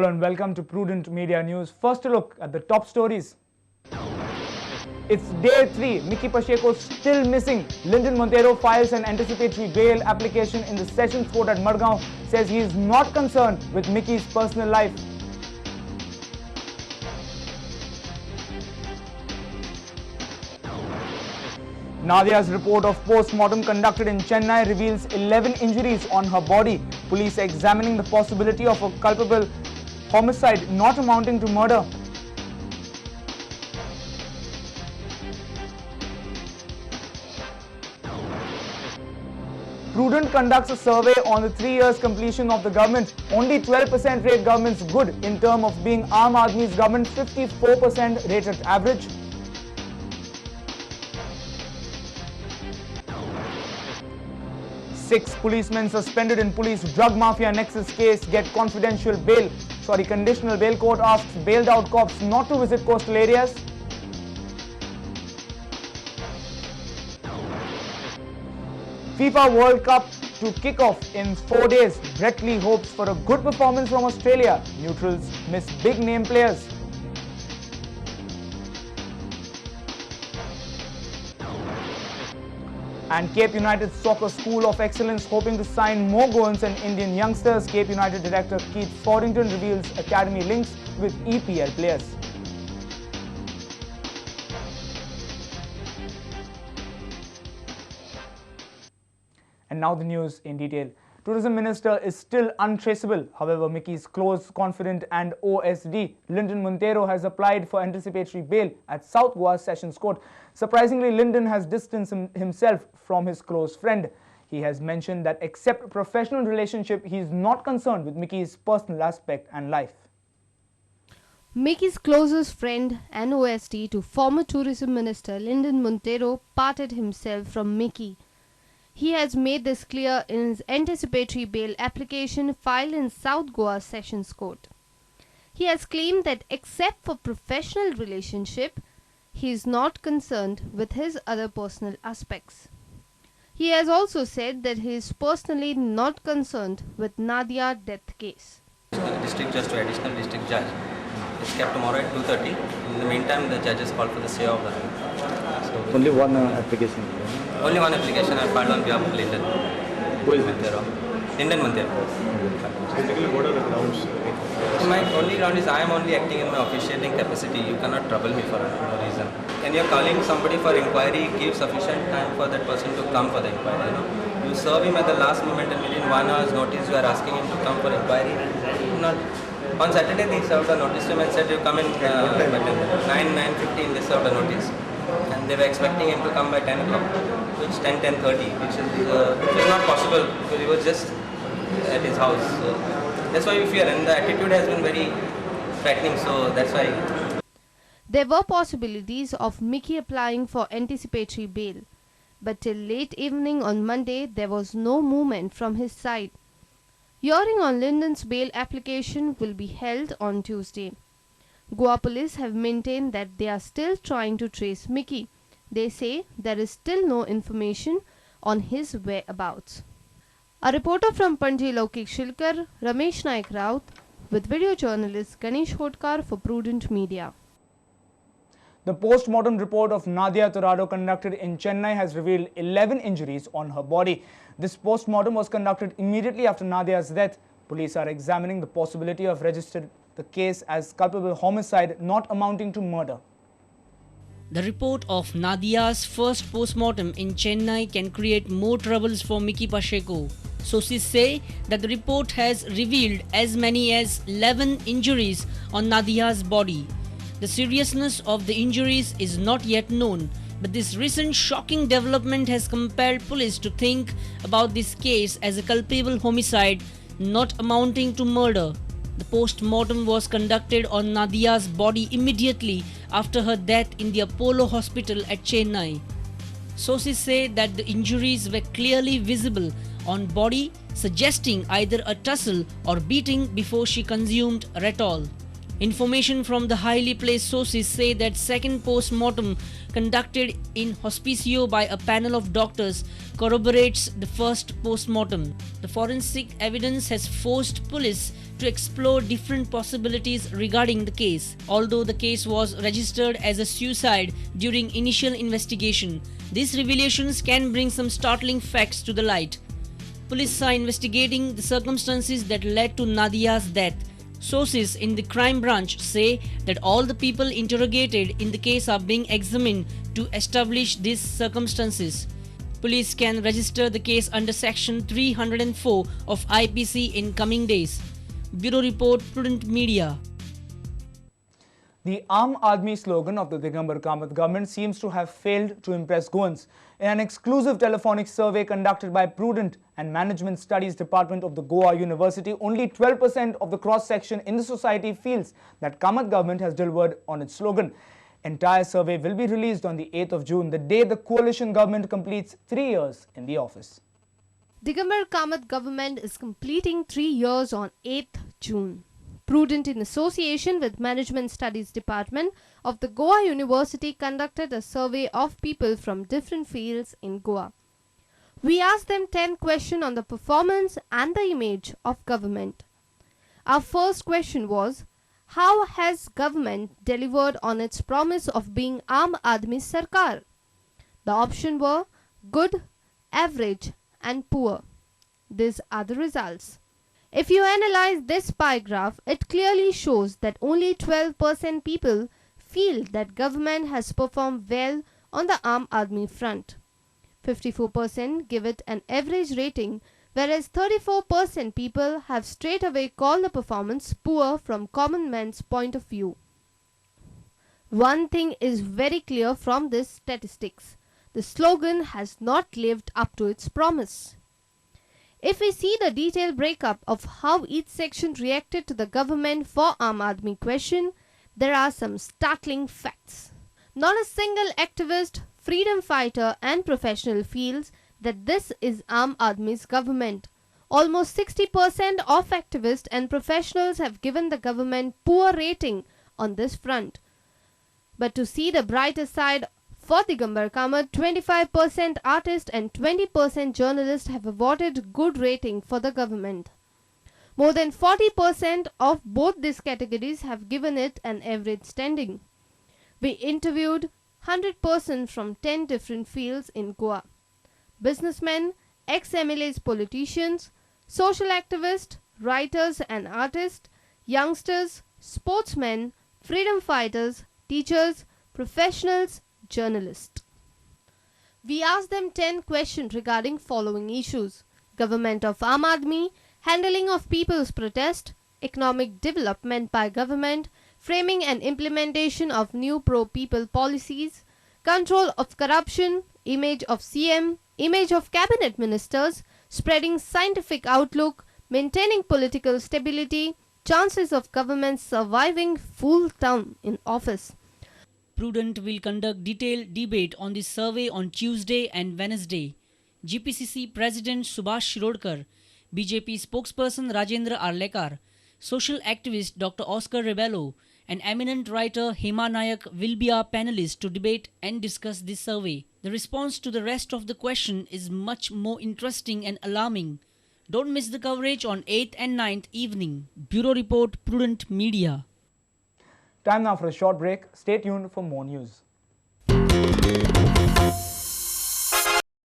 and welcome to Prudent Media News. First a look at the top stories. It's day 3. Mickey Pacheco still missing. Lyndon Montero files an anticipatory bail application in the Sessions Court at Madgaon. Says he is not concerned with Mickey's personal life. Nadia's report of post-mortem conducted in Chennai reveals 11 injuries on her body. Police are examining the possibility of a culpable homicide not amounting to murder. Prudent conducts a survey on the 3 years completion of the government. Only 12% rate government's good in terms of being Aam Aadmi's government, 54% rated average. Six policemen suspended in police drug mafia nexus case get conditional bail. Court asks bailed out cops not to visit coastal areas. FIFA World Cup to kick off in 4 days. Brett Lee hopes for a good performance from Australia. Neutrals miss big name players. And Cape United Soccer School of Excellence hoping to sign more Goans and Indian youngsters. Cape United director Keith Fordington reveals academy links with EPL players. And now the news in detail. Tourism Minister is still untraceable. However, Mickey's close confidant and OSD, Lyndon Montero, has applied for anticipatory bail at South Goa Sessions Court. Surprisingly, Lyndon has distanced himself from his close friend. He has mentioned that except professional relationship, he is not concerned with Mickey's personal aspect and life. Mickey's closest friend and OSD to former Tourism Minister Lyndon Montero parted himself from Mickey. He has made this clear in his anticipatory bail application filed in South Goa Sessions Court. He has claimed that except for professional relationship, he is not concerned with his other personal aspects. He has also said that he is personally not concerned with Nadia death case. District Judge to Additional District Judge is kept tomorrow at 2:30. In the meantime, the judges called for the stay of the so only one application. Only one application I filed on behalf of Lyndon. Who is Montero? Lyndon Montero. Basically, what are the grounds? So my only ground is I am only acting in my officiating capacity. You cannot trouble me for no reason. When you are calling somebody for inquiry, give sufficient time for that person to come for the inquiry. You serve him at the last moment and within 1 hour's notice you are asking him to come for inquiry. Not. On Saturday they served a notice to him and said you come in 9:15 they served a notice. And they were expecting him to come by 10 o'clock, which 10:30, which is not possible because he was just at his house. So that's why we fear, and the attitude has been very frightening, so that's why. There were possibilities of Mickey applying for anticipatory bail, but till late evening on Monday there was no movement from his side. Hearing on Lyndon's bail application will be held on Tuesday. Goa police have maintained that they are still trying to trace Mickey. They say there is still no information on his whereabouts. A reporter from Panji Laukik Shilkar, Ramesh Naik Raut, with video journalist Ganesh Hodkar for Prudent Media. The post-mortem report of Nadia Torado conducted in Chennai has revealed 11 injuries on her body. This post-mortem was conducted immediately after Nadia's death. Police are examining the possibility of registering the case as culpable homicide not amounting to murder. The report of Nadia's first post-mortem in Chennai can create more troubles for Mickey Pacheco. Sources say that the report has revealed as many as 11 injuries on Nadia's body. The seriousness of the injuries is not yet known, but this recent shocking development has compelled police to think about this case as a culpable homicide not amounting to murder. The post-mortem was conducted on Nadia's body immediately after her death in the Apollo Hospital at Chennai. Sources say that the injuries were clearly visible on body, suggesting either a tussle or beating before she consumed Retol. Information from the highly placed sources say that second post-mortem conducted in hospicio by a panel of doctors corroborates the first post-mortem. The forensic evidence has forced police to explore different possibilities regarding the case. Although the case was registered as a suicide during initial investigation, these revelations can bring some startling facts to the light. Police are investigating the circumstances that led to Nadia's death. Sources in the crime branch say that all the people interrogated in the case are being examined to establish these circumstances. Police can register the case under Section 304 of IPC in coming days. Bureau Report, Prudent Media. The Aam Aadmi slogan of the Digambar Kamath government seems to have failed to impress Goans. In an exclusive telephonic survey conducted by Prudent and Management Studies Department of the Goa University, only 12% of the cross-section in the society feels that Kamath government has delivered on its slogan. Entire survey will be released on the 8th of June, the day the coalition government completes 3 years in the office. Digambar Kamath government is completing 3 years on 8th June. Prudent, in association with Management Studies Department of the Goa University, conducted a survey of people from different fields in Goa. We asked them 10 questions on the performance and the image of government. Our first question was, how has government delivered on its promise of being Aam Aadmi Sarkar? The options were good, average and poor. These are the results. If you analyze this pie graph, it clearly shows that only 12% people feel that government has performed well on the Aam Aadmi front. 54% give it an average rating, whereas 34% people have straight away called the performance poor from common man's point of view. One thing is very clear from this statistics. The slogan has not lived up to its promise. If we see the detailed breakup of how each section reacted to the government for Aam Aadmi question, there are some startling facts. Not a single activist, freedom fighter and professional feels that this is Aam Aadmi's government. Almost 60% of activists and professionals have given the government poor rating on this front. But to see the brighter side, for Digambar Kamath, 25% artists and 20% journalists have awarded good rating for the government. More than 40% of both these categories have given it an average standing. We interviewed 100 persons from 10 different fields in Goa. Businessmen, ex-MLAs, politicians, social activists, writers and artists, youngsters, sportsmen, freedom fighters, teachers, professionals, journalists. We asked them 10 questions regarding following issues: government of Aam Aadmi, handling of people's protest, economic development by government, framing and implementation of new pro-people policies, control of corruption, image of CM, image of cabinet ministers, spreading scientific outlook, maintaining political stability, chances of government surviving full term in office. Prudent will conduct detailed debate on this survey on Tuesday and Wednesday. GPCC President Subhash Shirodkar, BJP spokesperson Rajendra Arlekar, social activist Dr. Oscar Rebello, and eminent writer Hema Nayak will be our panelists to debate and discuss this survey. The response to the rest of the question is much more interesting and alarming. Don't miss the coverage on 8th and 9th evening. Bureau Report, Prudent Media. Time now for a short break. Stay tuned for more news.